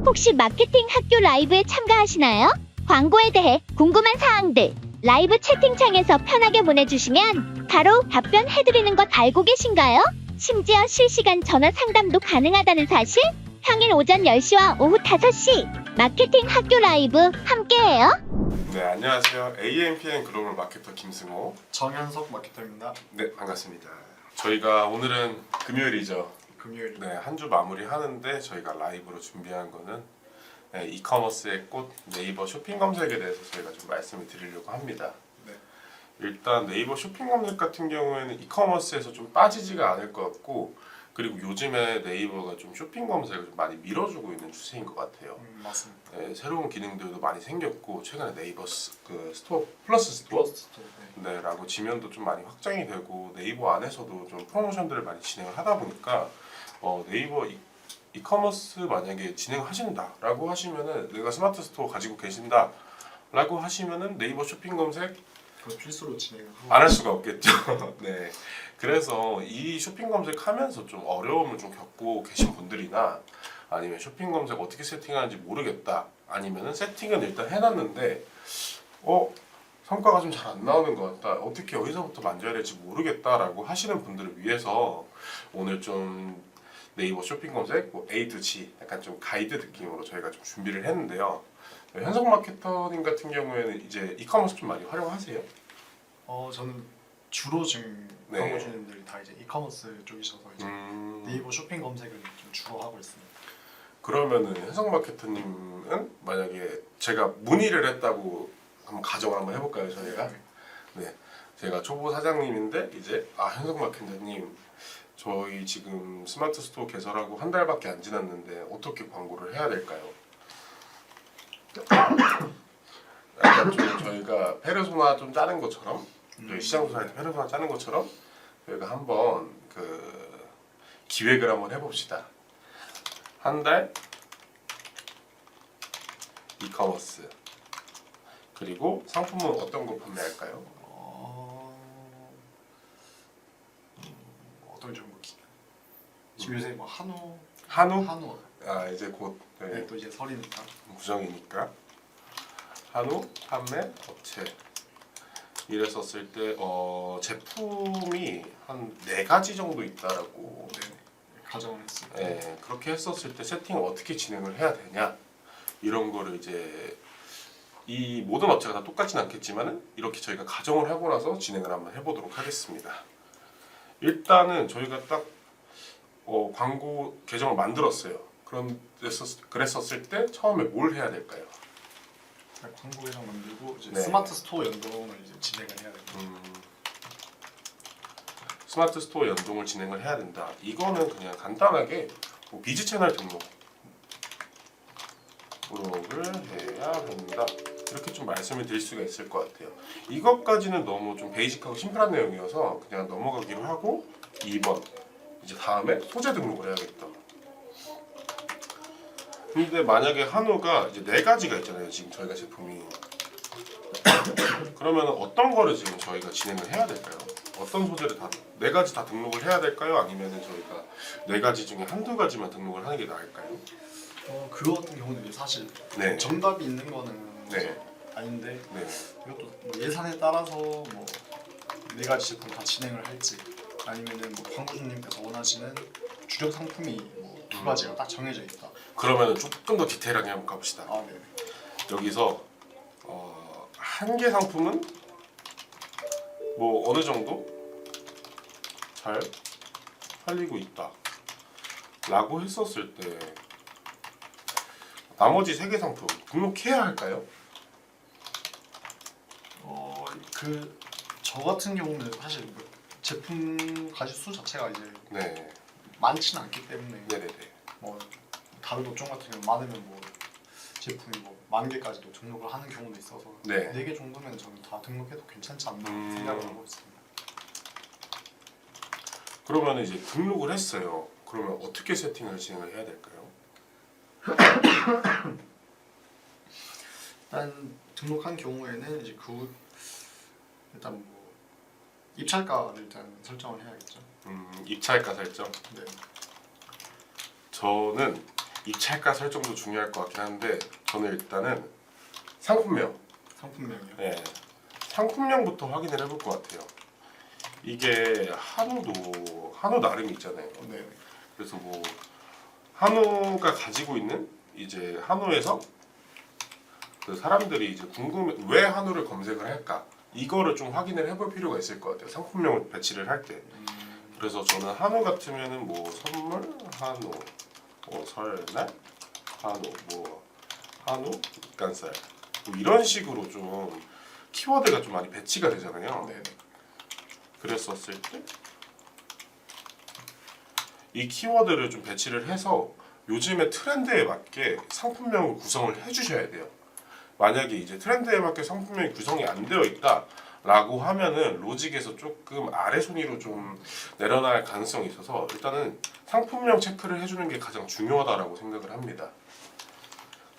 혹시 마케팅 학교 라이브에 참가하시나요? 광고에 대해 궁금한 사항들 라이브 채팅창에서 편하게 보내주시면 바로 답변해드리는 것 알고 계신가요? 심지어 실시간 전화 상담도 가능하다는 사실? 평일 오전 10시와 오후 5시 마케팅 학교 라이브 함께해요. 네, 안녕하세요. AMPN 글로벌 마케터 김승호. 정현석 마케터입니다. 네, 반갑습니다. 저희가 오늘은 금요일이죠. 금요일. 네, 한 주 마무리 하는데 저희가 라이브로 준비한 거는 이커머스의 꽃 네이버 쇼핑 검색에 대해서 저희가 좀 말씀을 드리려고 합니다. 네. 일단 네이버 쇼핑 검색 같은 경우에는 이커머스에서 좀 빠지지가 않을 것 같고, 그리고 요즘에 네이버가 좀 쇼핑 검색을 좀 많이 밀어주고 있는 추세인 것 같아요. 맞습니다. 네, 새로운 기능들도 많이 생겼고, 최근에 네이버 스토어 플러스 스토어 네, 라고 지면도 좀 많이 확장이 되고, 네이버 안에서도 좀 프로모션들을 많이 진행을 하다 보니까 네이버 이커머스 만약에 진행하신다 라고 하시면은, 내가 스마트 스토어 가지고 계신다 라고 하시면은 네이버 쇼핑 검색 그거 필수로 진행을 하고. 안 할 수가 없겠죠. 네. 그래서 이 쇼핑 검색하면서 좀 어려움을 좀 겪고 계신 분들이나, 아니면 쇼핑 검색 어떻게 세팅하는지 모르겠다, 아니면은 세팅은 일단 해놨는데 성과가 좀 잘 안 나오는 것 같다, 어떻게 어디서부터 만져야 될지 모르겠다라고 하시는 분들을 위해서 오늘 좀 네이버 쇼핑 검색 A to G 약간 좀 가이드 느낌으로 저희가 좀 준비를 했는데요. 현석 마케터님 같은 경우에는 이제 이커머스 좀 많이 활용하세요? 저는 주로 지금 네. 광고 주님들이 다 이제 이커머스 쪽이셔서 이제 네이버 쇼핑 검색을 좀 주로 하고 있습니다. 그러면은 현석 마케터님은 만약에 제가 문의를 했다고 한번 가정을 한번 해볼까요, 저희가? 네, 제가 초보 사장님인데 이제 현석 마케터님, 저희 지금 스마트 스토어 개설하고 한 달밖에 안 지났는데 어떻게 광고를 해야 될까요? 약간 좀 저희가 페르소나 좀 짜는 것처럼, 저희 시장 조사할 때 페르소나 짜는 것처럼 저희가 한번 그 기획을 한번 해봅시다. 한 달 이커머스, 그리고 상품은 어떤 거 판매할까요? 어떤 종목이? 지금 요새 뭐 한우. 한우? 이제 곧 네, 또 이제 설이니까. 구정이니까 한우 판매 업체 이랬었을 때 제품이 한 4가지 정도 있다라고 가정을 했을 때. 네, 그렇게 했었을 때 세팅을 어떻게 진행을 해야 되냐, 이런 거를 이제 이 모든 업체가 다 똑같진 않겠지만은 이렇게 저희가 가정을 하고 나서 진행을 한번 해보도록 하겠습니다. 일단은 저희가 딱 광고 계정을 만들었어요. 그랬었을 때 처음에 뭘 해야 될까요? 광고 계정 만들고 이제 네. 스마트 스토어 연동을 이제 진행을 해야 됩니다. 스마트 스토어 연동을 진행을 해야 된다. 이거는 그냥 간단하게 비즈 채널 등록을 해야 된다, 이렇게 좀 말씀을 드릴 수가 있을 것 같아요. 이것까지는 너무 좀 베이직하고 심플한 내용이어서 그냥 넘어가기로 하고, 2번 이제 다음에 소재 등록을 해야겠다. 근데 만약에 한우가 이제 4가지가 있잖아요, 지금 저희가 제품이. 그러면 어떤 거를 지금 저희가 진행을 해야 될까요? 어떤 소재를 다 4가지 다 등록을 해야 될까요? 아니면은 저희가 4가지 중에 한두 가지만 등록을 하는 게 나을까요? 그거 같은 경우는 사실 네. 정답이 있는 거는 네. 아닌데, 네. 이것도 뭐 예산에 따라서 뭐 4가지 제품 다 진행을 할지, 아니면은 뭐 광고주님께서 원하시는 주력 상품이 뭐 2가지가 딱 정해져 있다. 그러면은 조금 더 디테일하게 한번 가봅시다. 네. 여기서 한 개 상품은 뭐 어느 정도 잘 팔리고 있다 라고 했었을 때, 나머지 3개 상품 등록해야 할까요? 저 같은 경우는 사실 뭐 제품 가짓 수 자체가 이제 네. 많지는 않기 때문에, 네네네. 뭐 다른 업종 같은 경우 많으면 뭐 제품이 뭐 10,000개까지도 등록을 하는 경우도 있어서 네. 4개 정도면 저는 다 등록해도 괜찮지 않나 생각을 하고 있습니다. 그러면 이제 등록을 했어요. 그러면 어떻게 세팅을 진행을 해야 될까요? 일단 등록한 경우에는 이제 일단 뭐 입찰가를 일단 설정을 해야겠죠. 입찰가 설정. 네. 저는 입찰가 설정도 중요할 것 같긴 한데 저는 일단은 상품명, 상품명이요. 예, 상품명부터 확인을 해볼 것 같아요. 이게 한우 나름이 있잖아요. 네. 그래서 뭐 한우가 가지고 있는 이제 한우에서 그 사람들이 이제 궁금해 왜 한우를 검색을 할까 이거를 좀 확인을 해볼 필요가 있을 것 같아요. 상품명을 배치를 할 때. 그래서 저는 한우 같으면은 뭐 선물 한우, 뭐 설날 한우, 뭐 한우 육간살 뭐 이런 식으로 좀 키워드가 좀 많이 배치가 되잖아요. 네. 그랬었을 때 이 키워드를 좀 배치를 해서 요즘의 트렌드에 맞게 상품명을 구성을 해주셔야 돼요. 만약에 이제 트렌드에 맞게 상품명이 구성이 안 되어 있다라고 하면은 로직에서 조금 아래 순위로 좀 내려날 가능성이 있어서 일단은 상품명 체크를 해주는 게 가장 중요하다라고 생각을 합니다.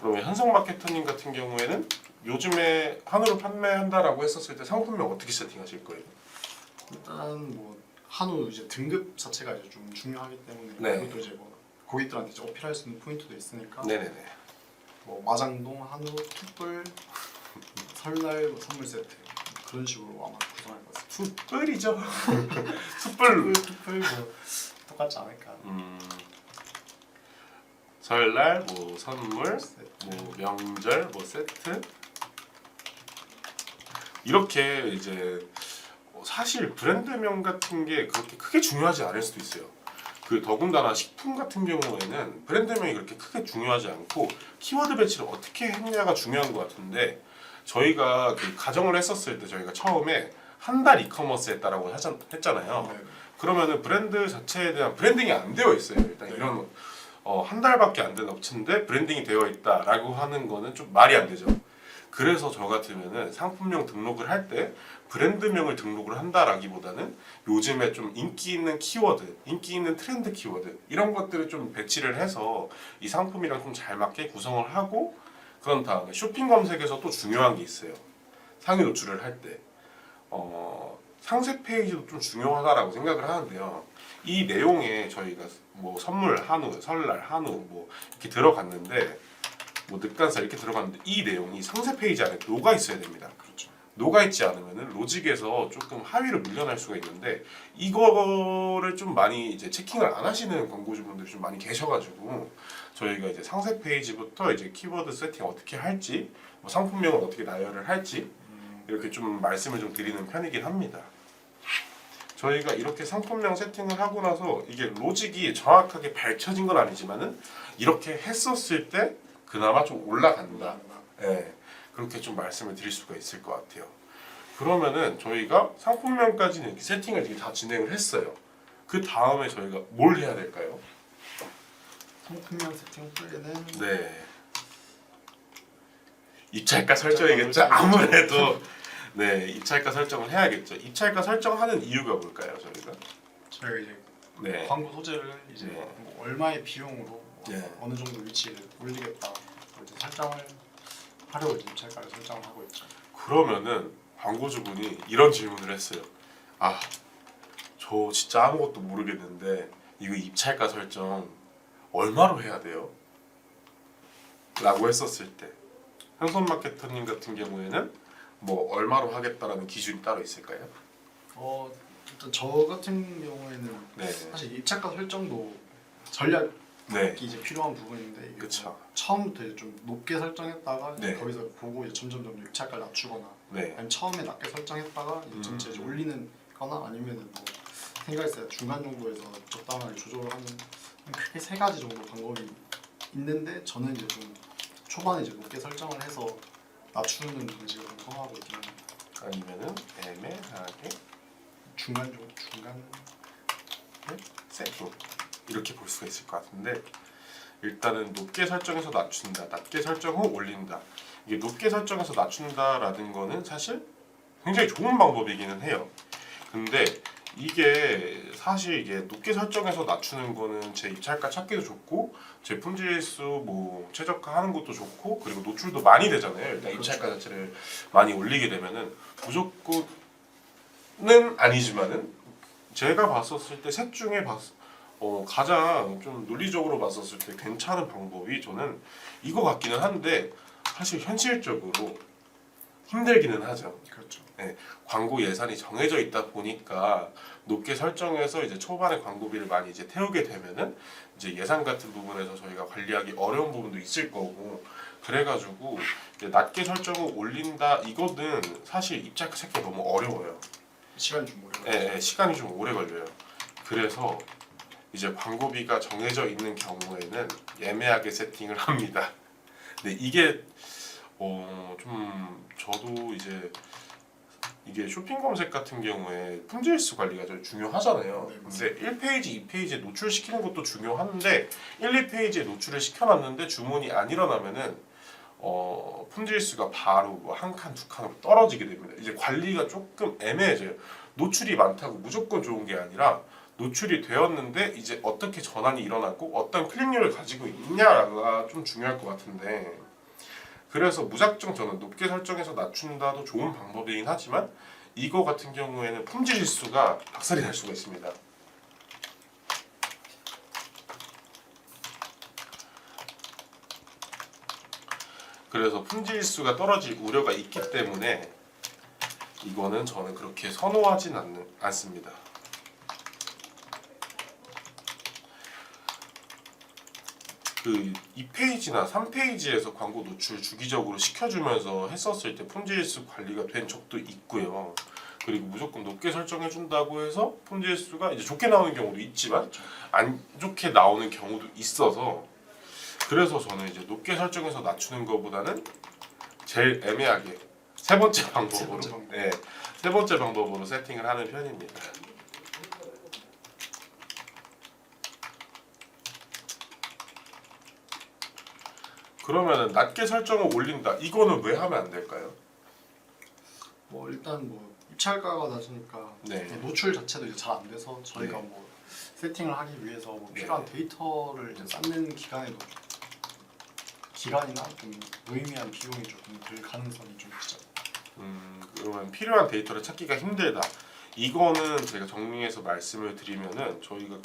그러면 현성 마케터님 같은 경우에는 요즘에 한우를 판매한다라고 했었을 때 상품명 어떻게 세팅하실 거예요? 일단 뭐 한우 이제 등급 자체가 이제 좀 중요하기 때문에 네. 그것도 이제 뭐 고객들한테 이제 어필할 수 있는 포인트도 있으니까 네네네. 뭐 마장동 한우 툭불 설날 뭐 선물 세트 그런 식으로 아마 구성할 것 같습니다. 숯불이죠. 숯불. 툭불 뭐 똑같지 않을까. 설날 뭐 선물 세트. 뭐 명절 뭐 세트 이렇게 이제 사실 브랜드명 같은 게 그렇게 크게 중요하지 않을 수도 있어요. 그 더군다나 식품 같은 경우에는 브랜드명이 그렇게 크게 중요하지 않고 키워드 배치를 어떻게 했냐가 중요한 것 같은데 저희가 그 가정을 했었을 때 저희가 처음에 한 달 이커머스 했다라고 했잖아요. 네. 그러면은 브랜드 자체에 대한 브랜딩이 안 되어 있어요. 일단 네. 이런 한 달밖에 안 된 업체인데 브랜딩이 되어 있다라고 하는 거는 좀 말이 안 되죠. 그래서 저 같으면은 상품명 등록을 할 때 브랜드명을 등록을 한다라기보다는 요즘에 좀 인기 있는 키워드, 인기 있는 트렌드 키워드 이런 것들을 좀 배치를 해서 이 상품이랑 좀 잘 맞게 구성을 하고 그런 다음에 쇼핑 검색에서 또 중요한 게 있어요. 상위 노출을 할 때 상세 페이지도 좀 중요하다라고 생각을 하는데요. 이 내용에 저희가 뭐 선물 한우, 설날 한우 뭐 이렇게 들어갔는데 뭐 늑간살 이렇게 들어갔는데 이 내용이 상세 페이지 안에 녹아 있어야 됩니다. 그렇죠. 녹아 있지 않으면은 로직에서 조금 하위로 밀려날 수가 있는데 이거를 좀 많이 이제 체킹을 안 하시는 광고주분들이 좀 많이 계셔가지고 저희가 이제 상세 페이지부터 이제 키워드 세팅 어떻게 할지 뭐 상품명을 어떻게 나열을 할지 이렇게 좀 말씀을 좀 드리는 편이긴 합니다. 저희가 이렇게 상품명 세팅을 하고 나서 이게 로직이 정확하게 밝혀진 건 아니지만은 이렇게 했었을 때 그나마 좀 올라간다. 예, 그렇게 좀 말씀을 드릴 수가 있을 것 같아요. 그러면은 저희가 상품명까지는 이렇게 세팅을 이렇게 다 진행을 했어요. 그 다음에 저희가 뭘 해야 될까요? 상품명 세팅 후에는 네, 입찰가 설정이겠죠. 아무래도 네, 입찰가 설정을 해야겠죠. 입찰가 설정하는 이유가 뭘까요, 저희가? 저희가 이제 네, 광고 소재를 이제 네. 뭐 얼마의 비용으로 네. 어느 정도 위치에 올리겠다 이제 설정을 하려고 이제 입찰가를 설정을 하고 있죠. 그러면은 광고주분이 이런 질문을 했어요. 아, 저 진짜 아무것도 모르겠는데 이거 입찰가 설정 얼마로 해야 돼요? 라고 했었을 때 현선 마케터님 같은 경우에는 뭐 얼마로 하겠다라는 기준이 따로 있을까요? 일단 저 같은 경우에는 네, 사실 입찰가 설정도 전략이 네, 이제 필요한 부분인데 이게 그쵸. 뭐 처음부터 이제 좀 높게 설정했다가 이제 네. 거기서 보고 이제 점점 입찰가를 낮추거나 네, 아니면 처음에 낮게 설정했다가 이제 전체 이제 올리는 거나 아니면은 뭐 생각했을 때 중간 정도에서 적당하게 조절을 하는 크게 세 가지 정도 방법이 있는데 저는 이제 좀 초반에 이제 높게 설정을 해서 낮추는 방식을 좀 선호하고 있긴 합니다. 아니면은 애매하게 중간 정도 중간 세팅 이렇게 볼 수가 있을 것 같은데 일단은 높게 설정해서 낮춘다, 낮게 설정 후 올린다. 이게 높게 설정해서 낮춘다라는 거는 사실 굉장히 좋은 방법이기는 해요. 근데 이게 사실 이게 높게 설정해서 낮추는 거는 제 입찰가 찾기도 좋고 제품 질수 뭐 최적화하는 것도 좋고 그리고 노출도 많이 되잖아요. 일단 입찰가 자체를 많이 올리게 되면은 무조건은 아니지만은 제가 봤었을 때 셋 중에 가장 좀 논리적으로 봤었을 때 괜찮은 방법이 저는 이거 같기는 한데 사실 현실적으로 힘들기는 하죠. 그렇죠. 광고 예산이 정해져 있다 보니까 높게 설정해서 이제 초반에 광고비를 많이 이제 태우게 되면은 이제 예산 같은 부분에서 저희가 관리하기 어려운 부분도 있을 거고, 그래가지고 이제 낮게 설정을 올린다 이거는 사실 입찰가 찾기 너무 어려워요. 시간이 좀 오래. 시간이 좀 오래 걸려요. 그래서 이제 광고비가 정해져 있는 경우에는 애매하게 세팅을 합니다. 근데 이게 좀 저도 이게 쇼핑 검색 같은 경우에 품질수 관리가 좀 중요하잖아요. 네, 근데 1페이지, 2페이지에 노출시키는 것도 중요한데 1, 2페이지에 노출을 시켜놨는데 주문이 안 일어나면은 품질수가 바로 뭐 한 칸, 두 칸으로 떨어지게 됩니다. 이제 관리가 조금 애매해져요. 노출이 많다고 무조건 좋은 게 아니라 노출이 되었는데 이제 어떻게 전환이 일어나고 어떤 클릭률을 가지고 있냐가 좀 중요할 것 같은데, 그래서 무작정 저는 높게 설정해서 낮춘다도 좋은 방법이긴 하지만 이거 같은 경우에는 품질 실수가 박살이 날 수가 있습니다. 그래서 품질 실수가 떨어질 우려가 있기 때문에 이거는 저는 그렇게 선호하진 않습니다. 그 2페이지나 3페이지에서 광고 노출 주기적으로 시켜주면서 했었을 때 품질수 관리가 된 적도 있고요. 그리고 무조건 높게 설정해준다고 해서 품질수가 이제 좋게 나오는 경우도 있지만 안 좋게 나오는 경우도 있어서, 그래서 저는 이제 높게 설정해서 낮추는 것보다는 제일 애매하게 세 번째 방법으로 세 번째 방법으로 세팅을 하는 편입니다. 그러면은 낮게 설정을 올린다. 이거는 왜 하면 안 될까요? 뭐 일단 뭐 입찰가가 낮으니까 네. 노출 자체도 이제 잘 안 돼서 저희가 네. 뭐 세팅을 하기 위해서 뭐 네. 필요한 데이터를 이제 쌓는 기간이나 좀 무의미한 비용이 조금 들 가능성이 좀 있죠. 그러면 필요한 데이터를 찾기가 힘들다. 이거는 제가 정리해서 말씀을 드리면은 저희가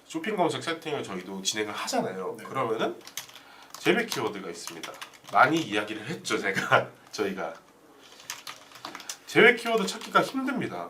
쇼핑 검색 세팅을 저희도 진행을 하잖아요. 네. 그러면은 재배 키워드가 있습니다. 많이 이야기를 했죠, 저희가 재배 키워드 찾기가 힘듭니다.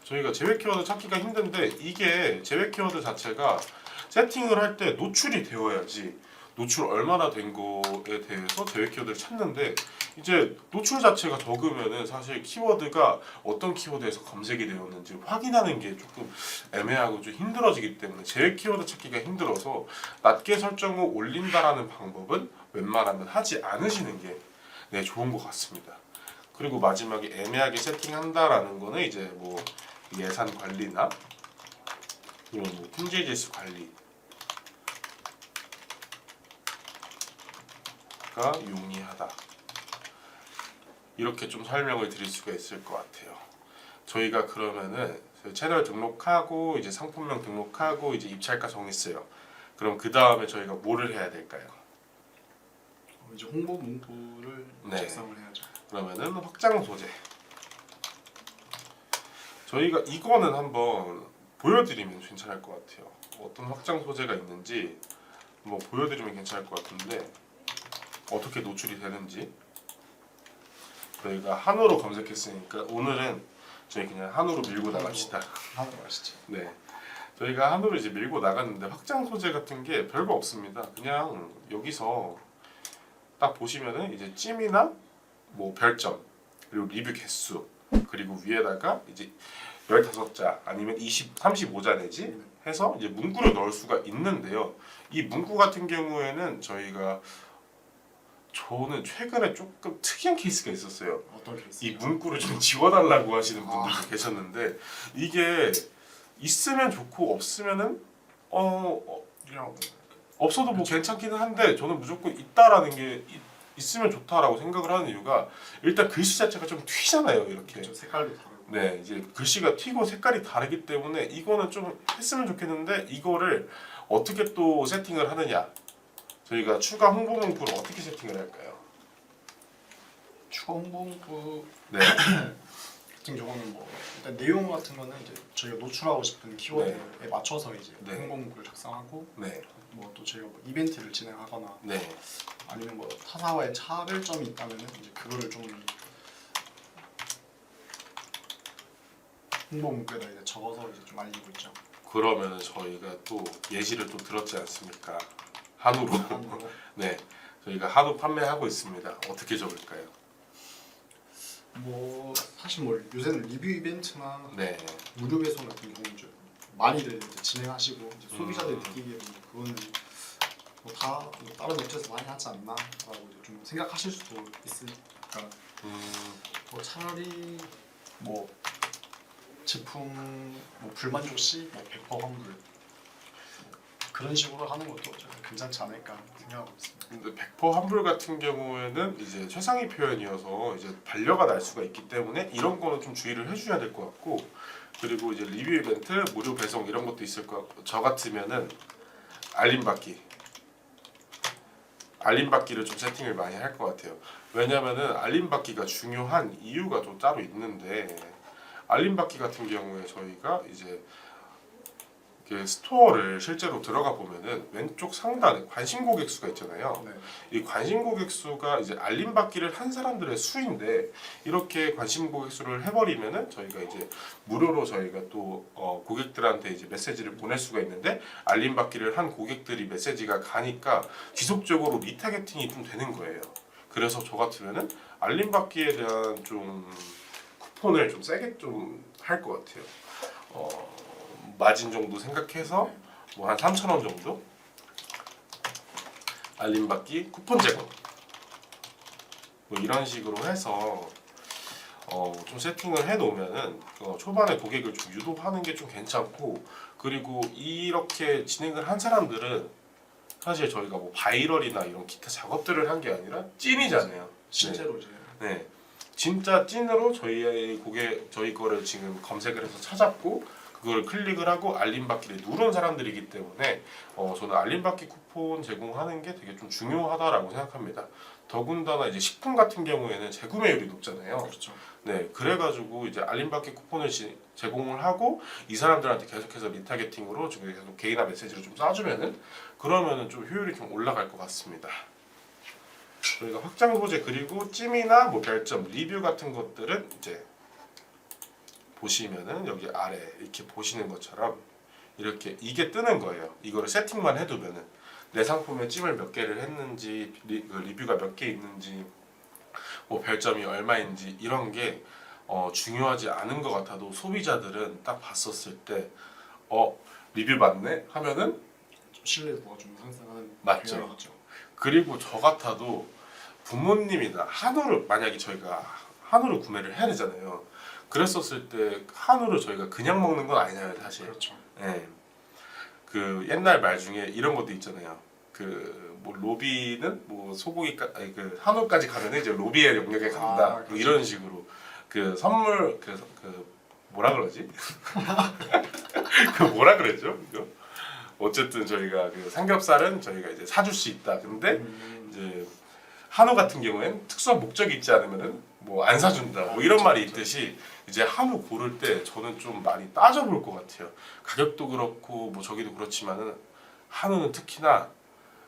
저희가 재배 키워드 찾기가 힘든데 이게 재배 키워드 자체가 세팅을 할 때 노출이 되어야지, 노출 얼마나 된 거에 대해서 재배 키워드를 찾는데 이제 노출 자체가 적으면은 사실 키워드가 어떤 키워드에서 검색이 되었는지 확인하는 게 조금 애매하고 좀 힘들어지기 때문에 재배 키워드 찾기가 힘들어서 낮게 설정을 올린다라는 방법은 웬만하면 하지 않으시는 게 좋은 것 같습니다. 그리고 마지막에 애매하게 세팅한다라는 거는 이제 뭐 예산 관리나 이런 뭐 품질 지수 관리 가 용이하다. 이렇게 좀 설명을 드릴 수가 있을 것 같아요. 저희가 그러면은 채널 등록하고 이제 상품명 등록하고 이제 입찰가 정했어요. 그럼 그 다음에 저희가 뭐를 해야 될까요? 이제 홍보 문구를 네. 작성을 해야죠. 그러면은 확장 소재. 저희가 이거는 한번 보여드리면 괜찮을 것 같아요. 어떤 확장 소재가 있는지 한번 보여드리면 괜찮을 것 같은데 어떻게 노출이 되는지. 저희가 한우로 검색했으니까 오늘은 저희 그냥 한우로 밀고 나갑시다. 하는 거 아시죠? 네, 저희가 한우를 이제 밀고 나갔는데 확장 소재 같은 게 별거 없습니다. 그냥 여기서 딱 보시면은 이제 찜이나 뭐 별점 그리고 리뷰 개수 그리고 위에다가 이제 15자 아니면 35자 내지 해서 이제 문구를 넣을 수가 있는데요. 이 문구 같은 경우에는 저는 최근에 조금 특이한 케이스가 있었어요. 어떤 케이스? 이 문구를 좀 지워달라고 하시는 분들도 계셨는데 이게 있으면 좋고 없으면은 그냥 없어도 뭐 괜찮기는 한데 저는 무조건 있다라는 게 있으면 좋다라고 생각을 하는 이유가 일단 글씨 자체가 좀 튀잖아요, 이렇게. 그렇죠. 색깔도 다르고. 네, 이제 글씨가 튀고 색깔이 다르기 때문에 이거는 좀 했으면 좋겠는데 이거를 어떻게 또 세팅을 하느냐? 저희가 추가 홍보 문구를 어떻게 세팅을 할까요? 추가 홍보 문구 네, 같은 경우는 뭐 일단 내용 같은 거는 이제 저희가 노출하고 싶은 키워드에 맞춰서 이제 네. 홍보 문구를 작성하고 네, 뭐 또 저희가 뭐 이벤트를 진행하거나 네. 아니면 뭐 타사와의 차별점이 있다면 이제 그거를 좀 홍보 문구에다 이제 적어서 이제 좀 알리고 있죠. 그러면 저희가 또 예시를 또 들었지 않습니까? 한우로. 한으로. 네, 저희가 한우 판매하고 있습니다. 어떻게 적을까요? 뭐 사실 뭐 요새는 리뷰 이벤트나 네, 무료 배송 같은 경우는 좀 많이들 이제 진행하시고 이제 소비자들이 느끼기에는 그거는 뭐다 다른 업체에서 많이 하지 않나라고 이제 좀 생각하실 수도 있으니까 뭐 차라리 뭐 제품 뭐 불만족 시 뭐 100% 환불 뭐 그런 식으로 하는 것도 좀 괜찮지 않을까 생각하고 있습니다. 근데 100% 환불 같은 경우에는 이제 최상위 표현이어서 이제 반려가 날 수가 있기 때문에 이런 거는 좀 주의를 해주셔야 될 것 같고, 그리고 이제 리뷰 이벤트, 무료 배송 이런 것도 있을 것 같고, 저 같으면은 알림받기를 좀 세팅을 많이 할 것 같아요. 왜냐면은 알림받기가 중요한 이유가 또 따로 있는데, 알림받기 같은 경우에 저희가 이제 그 스토어를 실제로 들어가 보면은 왼쪽 상단에 관심 고객 수가 있잖아요. 네. 이 관심 고객 수가 이제 알림 받기를 한 사람들의 수인데, 이렇게 관심 고객 수를 해버리면은 저희가 이제 무료로 저희가 또 고객들한테 이제 메시지를 보낼 수가 있는데, 알림 받기를 한 고객들이 메시지가 가니까 지속적으로 리타겟팅이 좀 되는 거예요. 그래서 저 같으면은 알림 받기에 대한 좀 쿠폰을 좀 세게 좀 할 것 같아요. 마진 정도 생각해서 뭐 한 3,000원 정도 알림받기 쿠폰 제공 뭐 이런 식으로 해서 좀 세팅을 해 놓으면은 초반에 고객을 좀 유도하는 게 좀 괜찮고, 그리고 이렇게 진행을 한 사람들은 사실 저희가 뭐 바이럴이나 이런 기타 작업들을 한 게 아니라 찐이잖아요. 실제로 이제 네, 진짜 찐으로 저희 거를 지금 검색을 해서 찾았고 그걸 클릭을 하고 알림받기를 누른 사람들이기 때문에 저는 알림받기 쿠폰 제공하는 게 되게 좀 중요하다라고 생각합니다. 더군다나 이제 식품 같은 경우에는 재구매율이 높잖아요. 그렇죠. 네, 그래가지고 이제 알림받기 쿠폰을 제공을 하고 이 사람들한테 계속해서 리타겟팅으로 지금 계속 개인화 메시지를 좀 쏴주면은 그러면은 좀 효율이 좀 올라갈 것 같습니다. 저희가 확장 소재 그리고 찜이나 뭐 별점, 리뷰 같은 것들은 이제 보시면은 여기 아래 이렇게 보시는 것처럼 이렇게 이게 뜨는 거예요. 이거를 세팅만 해두면은 내 상품에 찜을 몇 개를 했는지, 리뷰가 몇 개 있는지, 뭐 별점이 얼마인지 이런 게 중요하지 않은 것 같아도 소비자들은 딱 봤었을 때 리뷰 맞네 하면은 좀 신뢰도가 좀 상승하는 맞죠. 경향이 있죠. 그리고 저 같아도 부모님이나 한우를 만약에 저희가 한우를 구매를 해야 되잖아요. 그랬었을 때 한우를 저희가 그냥 먹는 건 아니잖아요, 사실. 그렇죠. 예. 그 옛날 말 중에 이런 것도 있잖아요. 그 뭐 로비는 뭐 아니 그 한우까지 가면 이제 로비의 영역에 간다. 뭐 그렇죠. 이런 식으로 그 선물 그 뭐라 그러지? 그 뭐라 그랬죠? 이거? 어쨌든 저희가 그 삼겹살은 저희가 이제 사줄 수 있다. 근데 이제 한우 같은 경우엔 특수한 목적이 있지 않으면은 뭐 안 사준다. 뭐 이런 말이 있듯이 이제 한우 고를 때 저는 좀 많이 따져볼 것 같아요. 가격도 그렇고 뭐 저기도 그렇지만은 한우는 특히나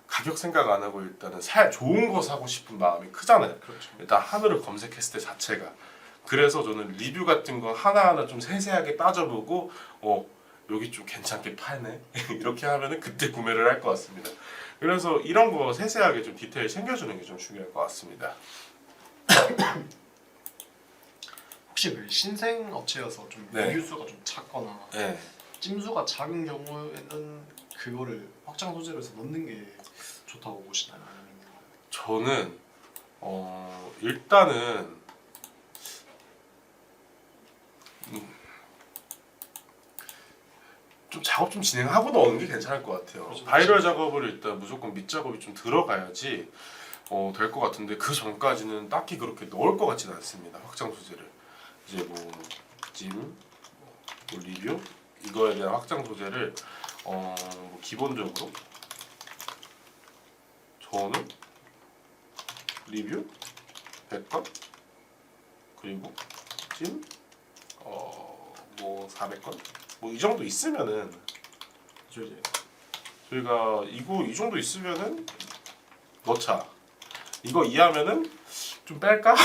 가격 생각 안 하고 일단은 좋은 거 사고 싶은 마음이 크잖아요. 그렇죠. 일단 한우를 검색했을 때 자체가. 그래서 저는 리뷰 같은 거 하나하나 좀 세세하게 따져보고 여기 좀 괜찮게 파네 이렇게 하면은 그때 구매를 할 것 같습니다. 그래서 이런 거 세세하게 좀 디테일 챙겨주는 게 좀 중요할 것 같습니다. 혹시 그 신생 업체여서 좀 네. 리뷰수가 좀 작거나 네. 찜수가 작은 경우에는 그거를 확장 소재로 해서 넣는 게 좋다고 보시나요? 아니면 저는 일단은 좀 작업 좀 진행하고 넣는 게 괜찮을 것 같아요. 그렇죠. 바이럴 작업을 일단 무조건 밑 작업이 좀 들어가야지 될 것 같은데 그 전까지는 딱히 그렇게 넣을 것 같지는 않습니다. 확장 소재를 이제 뭐 리뷰 이거에 대한 확장 소재를 뭐 기본적으로 저는 리뷰 100건 그리고 찜 뭐 400건 뭐 이 정도 있으면은 저 이제 저희가 이거 이 정도 있으면은 넣자. 이거 이하면은 좀 뺄까?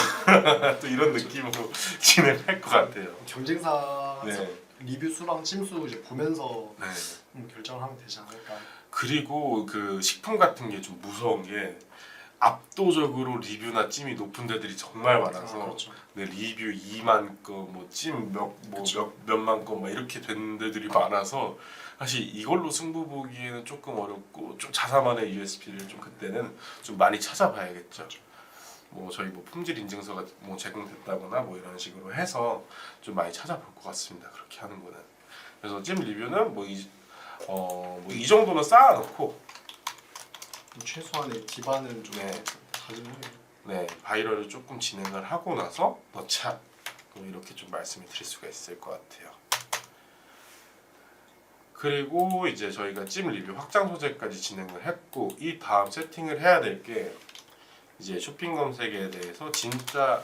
또 이런 느낌으로 진행할 것 같아요. 경쟁사 네. 리뷰 수랑 찜수 이제 보면서 네. 결정을 하면 되지 않을까. 그리고 그 식품 같은 게 좀 무서운 게 압도적으로 리뷰나 찜이 높은 데들이 정말 많아서 그렇죠. 네, 리뷰 2만 건, 뭐찜몇 몇만 건 막 이렇게 된 데들이 많아서 사실 이걸로 승부 보기에는 조금 어렵고 좀 자사만의 USP를 좀 그때는 좀 많이 찾아봐야겠죠. 뭐 저희 뭐 품질 인증서가 뭐 제공됐다거나 뭐 이런 식으로 해서 좀 많이 찾아볼 것 같습니다. 그렇게 하는 거는. 그래서 찜 리뷰는 뭐 이 정도는 쌓아놓고 최소한의 기반은 좀 네. 가지는 해요. 네, 바이럴을 조금 진행을 하고 나서 넣자. 뭐 이렇게 좀 말씀을 드릴 수가 있을 것 같아요. 그리고 이제 저희가 찜 리뷰 확장 소재까지 진행을 했고 이 다음 세팅을 해야 될 게 이제 쇼핑 검색에 대해서 진짜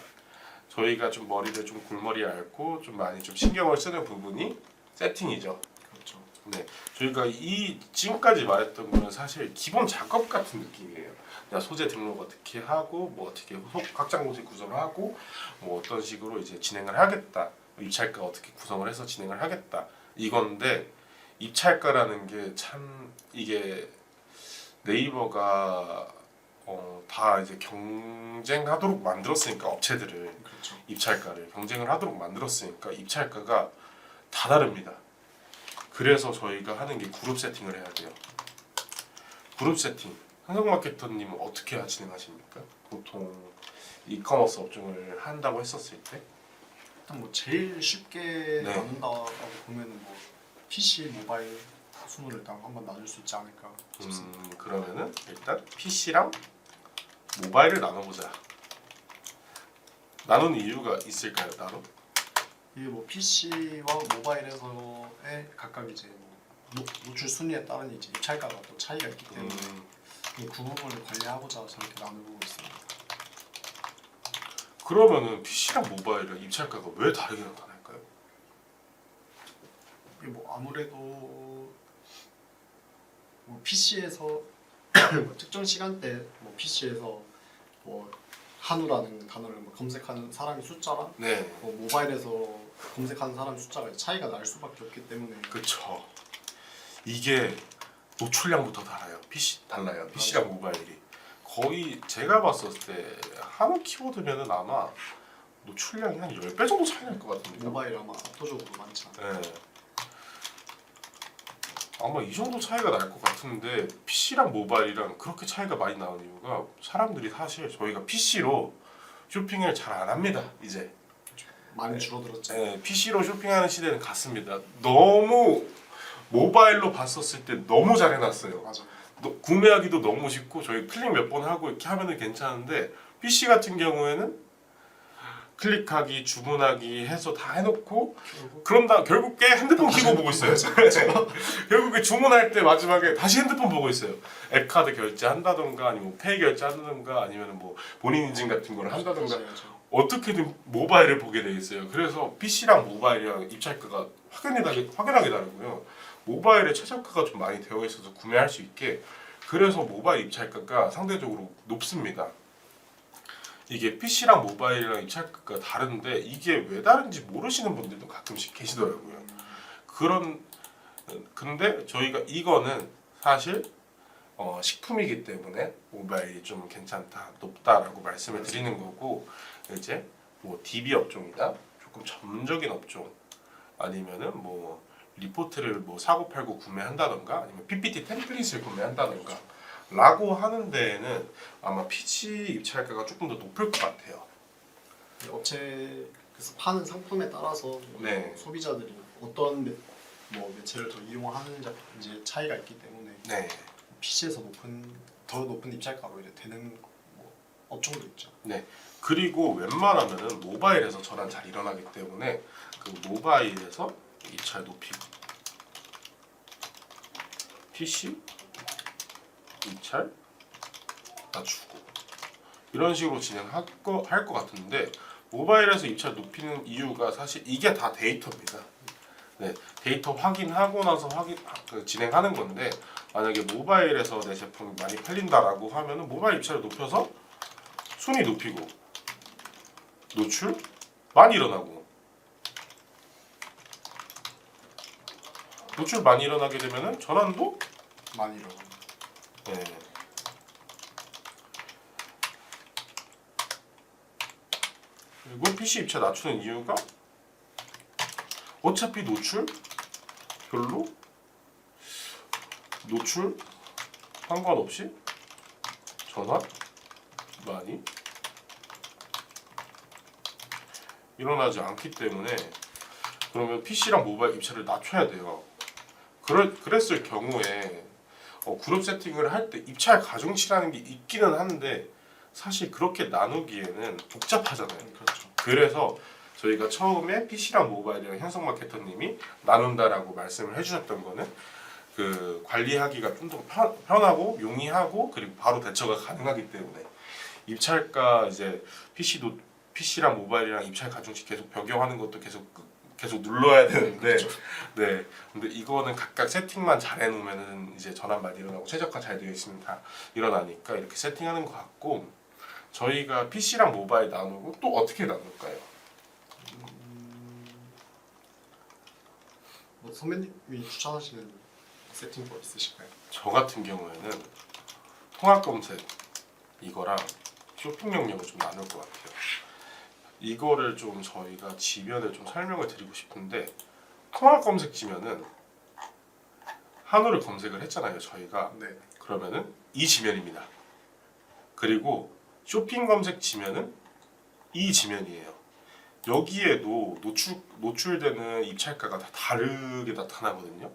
저희가 좀 머리를 좀 골머리 앓고 좀 많이 좀 신경을 쓰는 부분이 세팅이죠. 그렇죠. 네, 저희가 이 지금까지 말했던 거는 사실 기본 작업 같은 느낌이에요. 그냥 소재 등록 어떻게 하고, 뭐 어떻게 확장 공식 구성을 하고, 뭐 어떤 식으로 이제 진행을 하겠다, 입찰가 어떻게 구성을 해서 진행을 하겠다 이건데 입찰가라는 게 참 이게 네이버가 다 이제 경쟁하도록 만들었으니까 업체들을 그렇죠. 입찰가를 경쟁을 하도록 만들었으니까 입찰가가 다 다릅니다. 그래서 저희가 하는 게 그룹 세팅을 해야 돼요. 그룹 세팅. 한성마케터님은 어떻게 진행하십니까? 보통 이커머스 업종을 한다고 했었을 때? 일단 뭐 제일 쉽게 네. 나눈다고 보면은 뭐 PC, 모바일 순으로 일단 한번 나눌 수 있지 않을까 싶습니다. 그러면은 일단 PC랑 모바일을 나눠보자. 나누는 이유가 있을까요, 따로? 이게 뭐 PC와 모바일에서의 각각 이제 뭐 노출 순위에 따른 이제 입찰가가 또 차이가 있기 때문에 그 부분을 관리하고자 저렇게 나누고 있습니다. 그러면은 PC랑 모바일은 입찰가가 왜 다르게 나타날까요? 이게 뭐 아무래도 뭐 PC에서 특정 시간대 뭐 PC에서 뭐 한우라는 단어를 뭐 검색하는 사람의 숫자랑 네, 뭐 모바일에서 검색하는 사람의 숫자가 차이가 날 수밖에 없기 때문에 그쵸. 이게 노출량부터 달라요. PC랑 모바일이. 거의 제가 봤었을 때 한우 키워드면은 아마 노출량이 한 10배 정도 차이 날 것 같은데. 모바일 아마 압도적으로 많지 않아요. 네. 아마 이 정도 차이가 날 것 같은데 PC랑 모바일이랑 그렇게 차이가 많이 나는 이유가 사람들이 사실 저희가 PC로 쇼핑을 잘 안 합니다. 이제 많이 줄어들었죠. PC로 쇼핑하는 시대는 갔습니다. 너무 모바일로 봤었을 때 너무 잘 해놨어요. 맞아. 구매하기도 너무 쉽고 저희 클릭 몇 번 하고 이렇게 하면은 괜찮은데 PC 같은 경우에는 클릭하기, 주문하기 해서 다 해놓고 그런다 결국에 핸드폰 켜고 보고 있어요. 결국에 주문할 때 마지막에 다시 핸드폰 보고 있어요. 앱카드 결제한다던가 아니면 페이 결제한다던가 아니면 뭐 본인 인증 같은 걸 한다던가 어떻게든 모바일을 보게 돼 있어요. 그래서 PC랑 모바일이랑 입찰가가 확연하게 다르고요. 모바일에 최저가가 좀 많이 되어 있어서 구매할 수 있게 그래서 모바일 입찰가가 상대적으로 높습니다. 이게 PC랑 모바일이랑 입찰가가 다른데 이게 왜 다른지 모르시는 분들도 가끔씩 계시더라고요. 근데 저희가 이거는 사실 식품이기 때문에 모바일이 좀 괜찮다, 높다라고 말씀을 드리는 거고 이제 뭐 DB 업종이나 조금 전적인 업종 아니면은 뭐 리포트를 뭐 사고 팔고 구매한다던가 아니면 PPT 템플릿을 구매한다던가 라고 하는 데에는 아마 PC 입찰가가 조금 더 높을 것 같아요. 업체에서 파는 상품에 따라서 네. 소비자들이 어떤 뭐 매체를 더 이용하는지 이제 차이가 있기 때문에 네. PC에서 더 높은 입찰가로 이제 되는 뭐 업종도 있죠. 네. 그리고 웬만하면은 모바일에서 전환 잘 일어나기 때문에 그 모바일에서 입찰 높이고 PC 입찰 낮추고 이런 식으로 진행할 것 같은데 모바일에서 입찰 높이는 이유가 사실 이게 다 데이터입니다. 네, 데이터 확인하고 나서 진행하는 건데 만약에 모바일에서 내 제품이 많이 팔린다라고 하면은 모바일 입찰을 높여서 순위 높이고 노출 많이 일어나고 노출 많이 일어나게 되면은 전환도 많이 일어나. 네. 그리고 PC 입체 낮추는 이유가 어차피 노출 별로 노출 상관없이 전환 많이 일어나지 않기 때문에 그러면 PC랑 모바일 입체를 낮춰야 돼요. 그랬을 경우에 그룹 세팅을 할 때 입찰 가중치라는 게 있기는 한데 사실 그렇게 나누기에는 복잡하잖아요. 그렇죠. 그래서 저희가 처음에 PC랑 모바일이랑 현석 마케터님이 나눈다라고 말씀을 해주셨던 거는 그 관리하기가 좀 더 편하고 용이하고 그리고 바로 대처가 가능하기 때문에 입찰가 이제 PC랑 모바일이랑 입찰 가중치 계속 변경하는 것도 계속 눌러야 되는데 그렇죠. 네 근데 이거는 각각 세팅만 잘 해놓으면은 이제 전환 많이 일어나고 최적화 잘 되어 있으면 다 일어나니까 이렇게 세팅하는 것 같고 저희가 PC랑 모바일 나누고 또 어떻게 나눌까요? 뭐 선배님이 추천하시는 세팅법 있으실까요? 저 같은 경우에는 통합 검색 이거랑 쇼핑 영역을 좀 나눌 것 같아요. 이거를 좀 저희가 지면에 좀 설명을 드리고 싶은데 통합 검색 지면은 한우를 검색을 했잖아요 저희가. 네. 그러면은 이 지면입니다. 그리고 쇼핑 검색 지면은 이 지면이에요. 여기에도 노출되는 입찰가가 다 다르게 나타나거든요.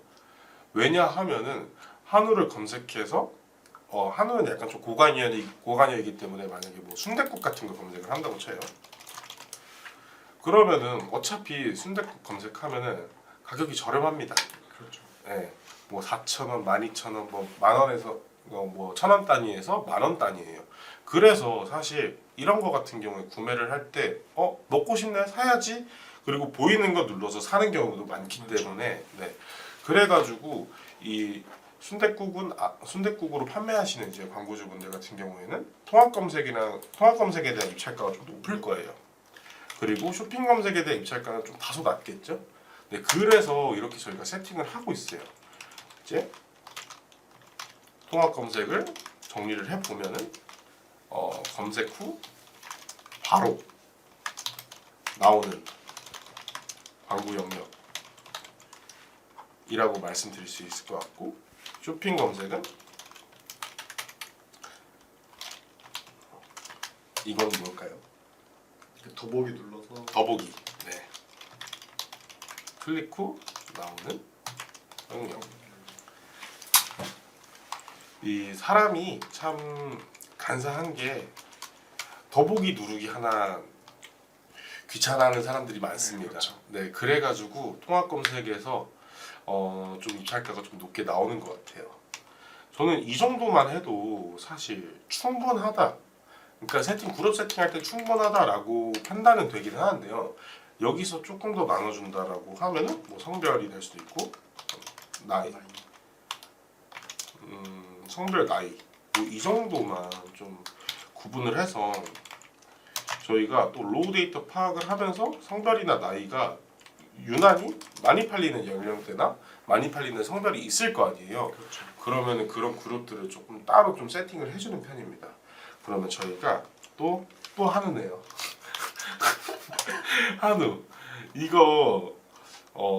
왜냐하면은 한우를 검색해서 한우는 약간 좀 고관여이기 때문에 만약에 뭐 순댓국 같은 거 검색을 한다고 쳐요. 그러면은 어차피 순댓국 검색하면은 가격이 저렴합니다. 그렇죠. 예, 뭐 4,000원, 12,000원, 뭐 만원에서 뭐 1,000원 단위에서 만원 단위예요. 그래서 사실 이런 거 같은 경우에 구매를 할 때 먹고 싶네 사야지 그리고 보이는 거 눌러서 사는 경우도 많기 때문에 네. 그래가지고 이 순댓국으로 판매하시는 이제 광고주분들 같은 경우에는 통합 검색에 대한 입찰가가 좀 높을 거예요. 그리고 쇼핑 검색에 대한 입찰가는 좀 다소 낮겠죠. 네, 그래서 이렇게 저희가 세팅을 하고 있어요. 이제 통합 검색을 정리를 해 보면은 검색 후 바로 나오는 광고 영역이라고 말씀드릴 수 있을 것 같고 쇼핑 검색은 이건 뭘까요? 그 더보기 눌러서 더보기. 네. 클릭 후 나오는 영역. 이 사람이 참 간사한 게 더보기 누르기 하나 귀찮아하는 사람들이 많습니다. 네, 그렇죠. 네, 그래가지고 통합 검색에서 좀 입찰가가 좀 높게 나오는 것 같아요. 저는 이 정도만 해도 사실 충분하다. 그러니까 그룹 세팅할 때 충분하다라고 판단은 되긴 하는데요. 여기서 조금 더 나눠준다라고 하면은 뭐 성별이 될 수도 있고 나이, 성별 나이 뭐 이 정도만 좀 구분을 해서 저희가 또 로우 데이터 파악을 하면서 성별이나 나이가 유난히 많이 팔리는 연령대나 많이 팔리는 성별이 있을 거 아니에요. 그렇죠. 그러면은 그런 그룹들을 조금 따로 좀 세팅을 해주는 편입니다. 그러면 저희가 또 한우네요. 한우 이거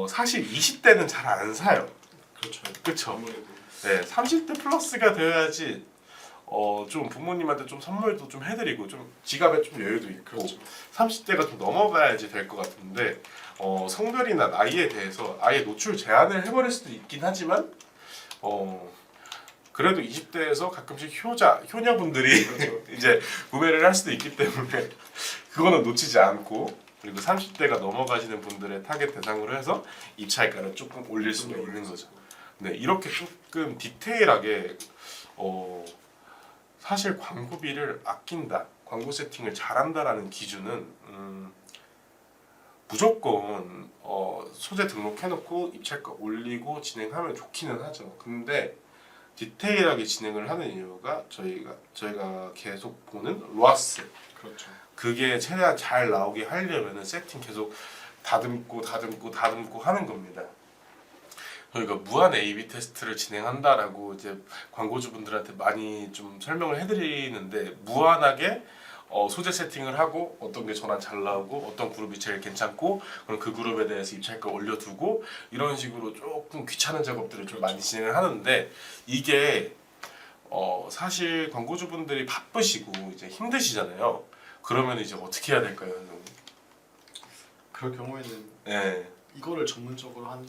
사실 20대는 잘 안 사요. 그렇죠. 그쵸? 아무래도 네, 30대 플러스가 되어야지 좀 부모님한테 좀 선물도 좀 해드리고 좀 지갑에 좀 여유도 있고 그렇죠. 30대가 좀 넘어가야지 될 것 같은데 성별이나 나이에 대해서 아예 노출 제한을 해버릴 수도 있긴 하지만 그래도 20대에서 가끔씩 효녀분들이 그렇죠. 이제 구매를 할 수도 있기 때문에 그거는 놓치지 않고 그리고 30대가 넘어가시는 분들의 타겟 대상으로 해서 입찰가를 조금 올릴 수가 있는 거죠. 네, 이렇게 조금 디테일하게 사실 광고비를 아낀다, 광고 세팅을 잘한다라는 기준은 무조건 소재 등록해놓고 입찰가 올리고 진행하면 좋기는 하죠. 근데 디테일하게 진행을 하는 이유가 저희가 계속 보는 로아스, 그렇죠. 그게 최대한 잘 나오게 하려면은 세팅 계속 다듬고 하는 겁니다. 저희가 무한 A/B 테스트를 진행한다라고 이제 광고주분들한테 많이 좀 설명을 해드리는데, 무한하게 소재 세팅을 하고 어떤 게 전환 잘 나오고 어떤 그룹이 제일 괜찮고 그럼 그 그룹에 대해서 입찰가 올려두고 이런 식으로 조금 귀찮은 작업들을 좀 많이 진행을 하는데, 이게 사실 광고주분들이 바쁘시고 이제 힘드시잖아요. 그러면 이제 어떻게 해야 될까요, 선생님? 그럴 경우에는 네. 이거를 전문적으로 한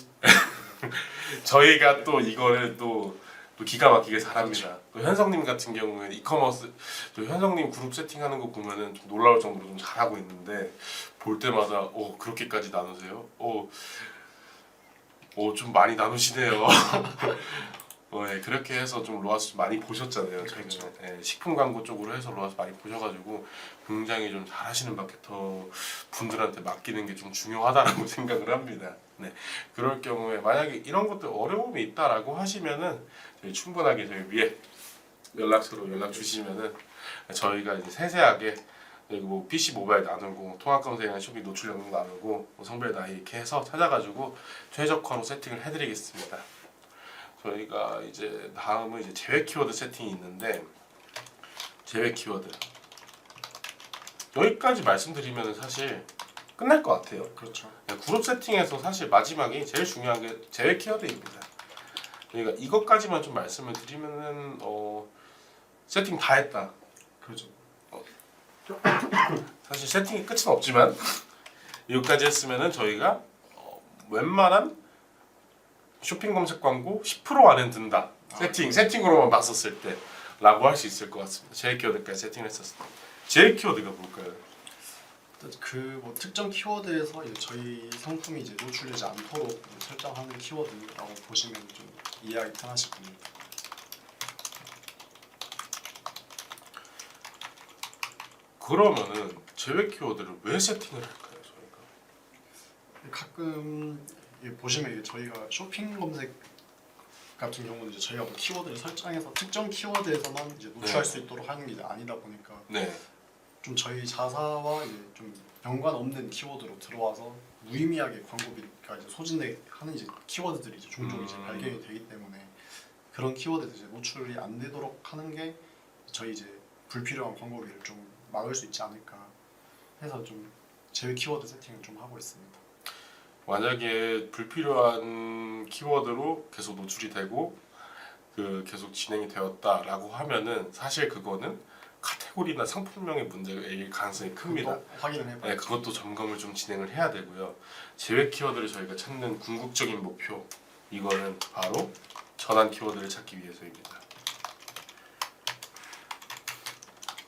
저희가 또 이거를 또 기가 막히게 잘합니다. 또 현성님 같은 경우에는 이커머스, 또 현성님 그룹 세팅하는 거 보면은 좀 놀라울 정도로 좀 잘하고 있는데, 볼 때마다 그렇게까지 나누세요? 좀 많이 나누시네요. 네, 그렇게 해서 좀 로아스 많이 보셨잖아요. 그렇죠. 네, 식품 광고 쪽으로 해서 로아스 많이 보셔가지고 굉장히 좀 잘하시는 마케터 분들한테 맡기는 게 좀 중요하다라고 생각을 합니다. 네, 그럴 경우에 만약에 이런 것들 어려움이 있다라고 하시면은 저희 충분하게 저희 위에 연락처로 연락 주시면은 저희가 이제 세세하게, 그리고 뭐 PC 모바일 나누고 통합 검색이나 쇼핑 노출 영역 나누고 뭐 성별 나이 이렇게 해서 찾아가지고 최적화로 세팅을 해드리겠습니다. 저희가 이제 다음은 이제 제외 키워드 세팅이 있는데, 제외 키워드 여기까지 말씀드리면 사실 끝날 것 같아요. 그렇죠. 그룹 세팅에서 사실 마지막이 제일 중요한 게 제외 키워드입니다. 그러니까 이것까지만 좀 말씀을 드리면은 세팅 다 했다. 그렇죠. 사실 세팅이 끝은 없지만 이것까지 했으면은 저희가 웬만한 쇼핑 검색 광고 10% 안에 든다. 세팅으로만 봤었을 때라고 할 수 있을 것 같습니다. 제외 키워드까지 세팅을 했었을 때. 제외 키워드가 뭘까요? 그 뭐 특정 키워드에서 이제 저희 상품이 이제 노출되지 않도록 이제 설정하는 키워드라고 보시면 좀 이해하기 편하실 겁니다. 그러면은 제외 키워드를 왜 세팅을 할까요, 저희가? 가끔 보시면 이게 저희가 쇼핑 검색 같은 경우는 이제 저희가 뭐 키워드를 설정해서 특정 키워드에서만 이제 노출할 네. 수 있도록 하는 게 이제 아니다 보니까 네. 좀 저희 자사와 이제 좀 연관 없는 키워드로 들어와서 무의미하게 광고비가 이제 소진하는 이제 키워드들이 이제 종종 이제 발견이 되기 때문에 그런 키워드에 이제 노출이 안 되도록 하는 게 저희 이제 불필요한 광고비를 좀 막을 수 있지 않을까 해서 좀 제외 키워드 세팅을 좀 하고 있습니다. 만약에 불필요한 키워드로 계속 노출이 되고 계속 진행이 되었다라고 하면은 사실 그거는 카테고리나 상품명의 문제일 가능성이 큽니다. 확인을 해봐요. 네, 그것도 점검을 좀 진행을 해야 되고요. 제외 키워드를 저희가 찾는 궁극적인 목표, 이거는 바로 전환 키워드를 찾기 위해서입니다.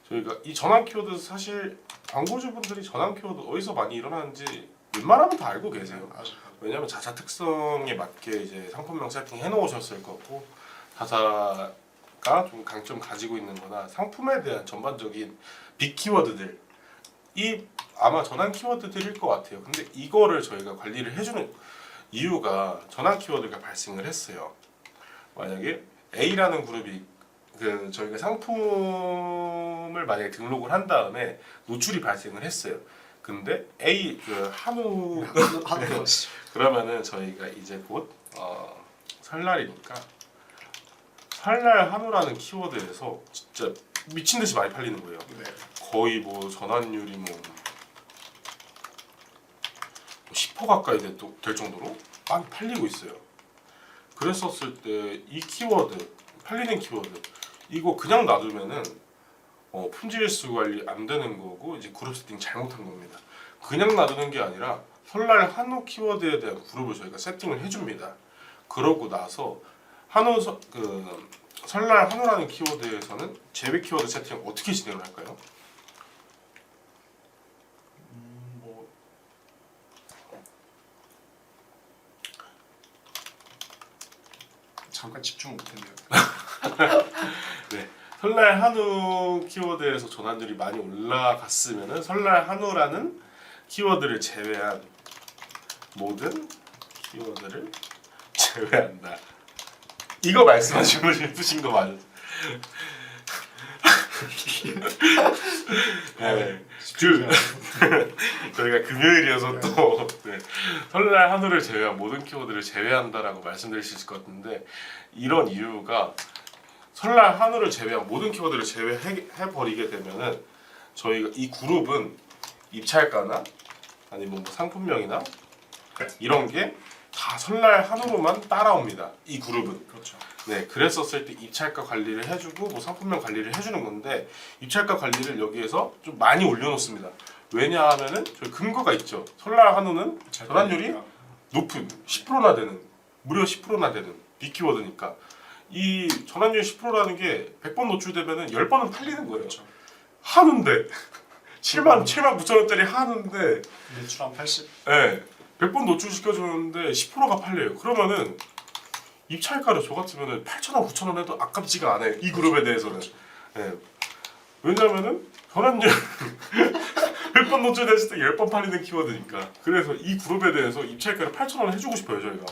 저희가 이 전환 키워드, 사실 광고주분들이 전환 키워드 어디서 많이 일어나는지 웬만하면 다 알고 계세요. 왜냐하면 자사 특성에 맞게 이제 상품명 세팅 해놓으셨을 거고, 자사가 좀 강점 가지고 있는 거나 상품에 대한 전반적인 빅 키워드들, 이 아마 전환 키워드들일 것 같아요. 근데 이거를 저희가 관리를 해주는 이유가 전환 키워드가 발생을 했어요. 만약에 A라는 그룹이 저희가 상품을 만약에 등록을 한 다음에 노출이 발생을 했어요. 근데 A 한우 그러면은 저희가 이제 곧 설날이니까 설날 한우라는 키워드에서 진짜 미친 듯이 많이 팔리는 거예요. 네. 거의 뭐 전환율이 뭐 10% 가까이 될 정도로 많이 팔리고 있어요. 그랬었을 때 이 키워드, 팔리는 키워드 이거 그냥 놔두면은 품질수 관리 안 되는 거고 이제 그룹 세팅 잘못한 겁니다. 그냥 놔두는 게 아니라 설날 한우 키워드에 대한 그룹을 저희가 세팅을 해줍니다. 그러고 나서 설날 한우라는 키워드에서는 제외 키워드 세팅 어떻게 진행을 할까요? 뭐 잠깐 집중 못했네요. 네, 설날 한우 키워드에서 전환율이 많이 올라갔으면은 설날 한우라는 키워드를 제외한 모든 키워드를 제외한다. 이거 말씀하시고 싶으신 거 맞아요? 네, 저희가 금요일이어서 또 네, 설날 한우를 제외한 모든 키워드를 제외한다라고 말씀드릴 수 있을 것 같은데, 이런 이유가 설날 한우를 제외한 모든 키워드를 제외해 버리게 되면은 저희가 이 그룹은 입찰가나 아니면 뭐 상품명이나 이런 게 다 설날 한우로만 따라옵니다. 이 그룹은. 그렇죠. 네, 그랬었을 때 입찰가 관리를 해주고 뭐 상품명 관리를 해주는 건데, 입찰가 관리를 여기에서 좀 많이 올려놓습니다. 왜냐하면은 저희 근거가 있죠. 설날 한우는 전환율이 높은 10%나 되는, 무려 10%나 되는 빅키워드니까 이 전환율 10%라는 게 100번 노출되면은 10번은 팔리는 거예요. 그렇죠. 한우인데 7만 9천 원짜리 한우인데 매출 한 80. 네, 100번 노출시켜주는데 10%가 팔려요. 그러면은 입찰가를 저 같으면은 8,000원, 9,000원 해도 아깝지가 않아요. 이 그룹에 대해서는. 네. 왜냐면은 전환율 100번 노출됐을 때 10번 팔리는 키워드니까. 그래서 이 그룹에 대해서 입찰가를 8,000원 해주고 싶어요, 저희가.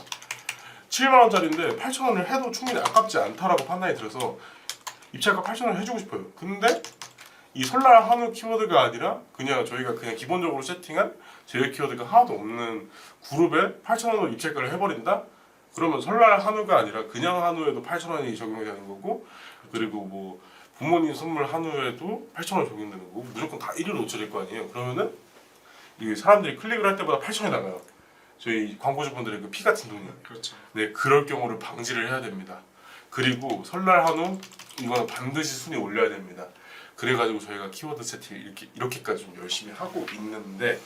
7만 원짜리인데 8,000원을 해도 충분히 아깝지 않다라고 판단이 들어서 입찰가 8,000원 해주고 싶어요. 근데 이 설날 한우 키워드가 아니라 그냥 저희가 그냥 기본적으로 세팅한 제외 키워드가 하나도 없는 그룹에 8,000원으로 입찰가를 해버린다? 그러면 설날 한우가 아니라 그냥 한우에도 8,000원이 적용이 되는 거고, 그리고 뭐 부모님 선물 한우에도 8,000원 적용되는 거고, 무조건 다 1위로 노출될 거 아니에요. 그러면은 이게 사람들이 클릭을 할 때마다 8,000원이 나가요. 저희 광고주분들의 그 피 같은 돈이. 그렇죠. 네, 그럴 경우를 방지를 해야 됩니다. 그리고 설날 한우 이거는 반드시 순위 올려야 됩니다. 그래가지고 저희가 키워드 세팅 이렇게까지 좀 열심히 하고 있는데,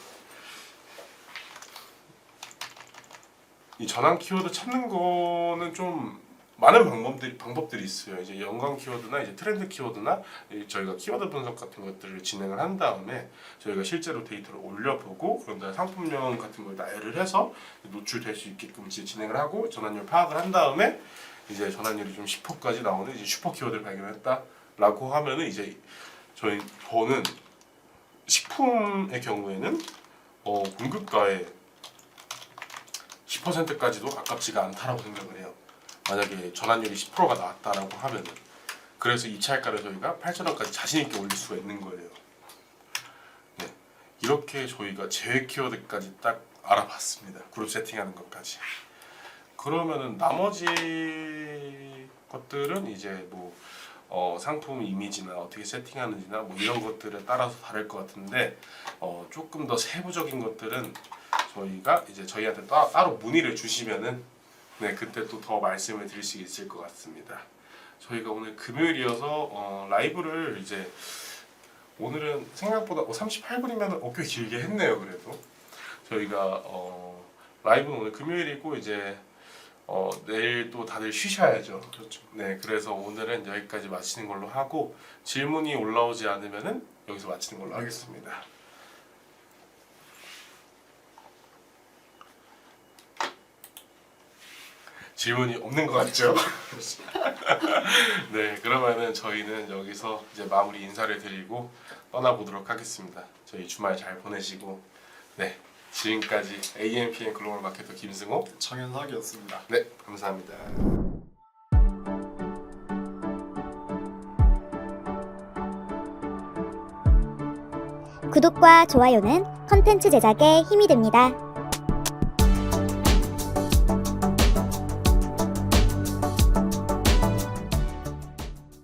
이 전환 키워드 찾는 거는 좀 많은 방법들이 있어요. 이제 연관 키워드나 이제 트렌드 키워드나 저희가 키워드 분석 같은 것들을 진행을 한 다음에 저희가 실제로 데이터를 올려보고, 그런 다음에 상품명 같은 걸 나열을 해서 노출될 수 있게끔 이제 진행을 하고 전환율 파악을 한 다음에 이제 전환율이 좀 10%까지 나오는 이제 슈퍼 키워드를 발견했다라고 하면은 이제 저는 식품의 경우에는 공급가의 10%까지도 아깝지가 않다라고 생각을 해요. 만약에 전환율이 10%가 나왔다라고 하면은. 그래서 입찰가를 저희가 8,000원까지 자신 있게 올릴 수가 있는 거예요. 네, 이렇게 저희가 제외 키워드까지 딱 알아봤습니다. 그룹 세팅하는 것까지. 그러면은 나머지 것들은 이제 뭐 상품 이미지나 어떻게 세팅하는지나 뭐 이런 것들에 따라서 다를 것 같은데, 조금 더 세부적인 것들은 저희가 이제 저희한테 따로 문의를 주시면은 네, 그때 또 더 말씀을 드릴 수 있을 것 같습니다. 저희가 오늘 금요일이어서 라이브를 이제 오늘은 생각보다 38분이면 꽤 길게 했네요. 그래도 저희가 라이브는 오늘 금요일이고 이제 내일 또 다들 쉬셔야죠. 그렇죠. 네, 그래서 오늘은 여기까지 마치는 걸로 하고, 질문이 올라오지 않으면은 여기서 마치는 걸로 하겠습니다. 질문이 없는 것 같죠? 네, 그러면은 저희는 여기서 이제 마무리 인사를 드리고 떠나보도록 하겠습니다. 저희 주말 잘 보내시고, 네, 지금까지 AMPM 글로벌 마케터 김승호, 정현석이었습니다. 네, 감사합니다. 구독과 좋아요는 컨텐츠 제작에 힘이 됩니다.